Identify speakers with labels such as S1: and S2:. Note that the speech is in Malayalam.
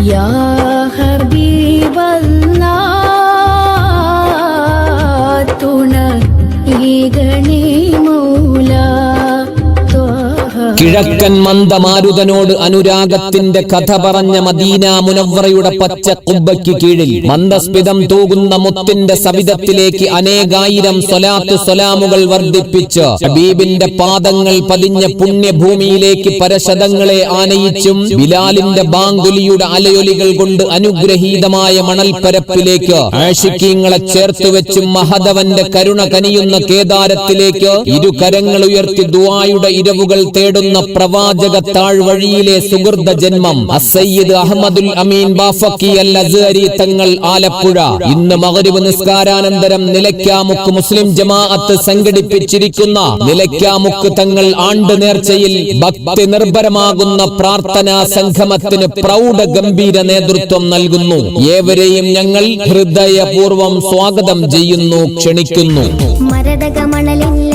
S1: യാ ഹബീബല്ലാഹ് തുണ ഈഗണേ മൗലാ.
S2: കിഴക്കൻ മന്ദമാരുതനോട് അനുരാഗത്തിന്റെ കഥ പറഞ്ഞ മദീന മുനവ്വറയുടെ പച്ച ഖുബ്ബയ്ക്ക് കീഴിൽ മന്ദസ്മിതം തൂകുന്ന മുത്തിന്റെ സവിധത്തിലേക്ക് അനേകായിരം സ്വലാത്ത് സ്വലാമുകൾ വർദ്ധിപ്പിച്ച് ഹബീബിന്റെ പാദങ്ങൾ പതിഞ്ഞ പുണ്യഭൂമിയിലേക്ക് പരശതങ്ങളെ ആനയിച്ചും ബിലാലിന്റെ ബാങ്കുലിയുടെ അലയൊലികൾ കൊണ്ട് അനുഗ്രഹീതമായ മണൽപ്പരപ്പിലേക്ക് ആശിക്കീങ്ങളെ ചേർത്തുവെച്ചും മഹദവന്റെ കരുണ കനിയുന്ന കേദാരത്തിലേക്ക് ഇരുകരങ്ങൾ ഉയർത്തി ദുആയുടെ ഇരവുകൾ തേടുന്ന പ്രവാചക താഴ്വഴിയിലെ സുഹൃത ജന്മം അസയ്യിദ് അഹ്മദുൽ അമീൻ ബാഫക്കി അൽ അസ്ഹരി തങ്ങൾ ആലപ്പുഴ. ഇന്ന് മഗ്രിബ് നിസ്കാരാനന്തരം നിലയ്ക്കാമുക്ക് മുസ്ലിം ജമാഅത്ത് സംഘടിപ്പിച്ചിരിക്കുന്ന നിലയ്ക്കാമുക്ക് തങ്ങൾ ആണ്ട് നേർച്ചയിൽ ഭക്തി നിർഭരമാകുന്ന പ്രാർത്ഥനാ സംഗമത്തിന് പ്രൗഢ ഗംഭീര നേതൃത്വം നൽകുന്നു. ഏവരെയും ഞങ്ങൾ ഹൃദയപൂർവ്വം സ്വാഗതം ചെയ്യുന്നു, ക്ഷണിക്കുന്നു.
S3: മരതക മണലില്ല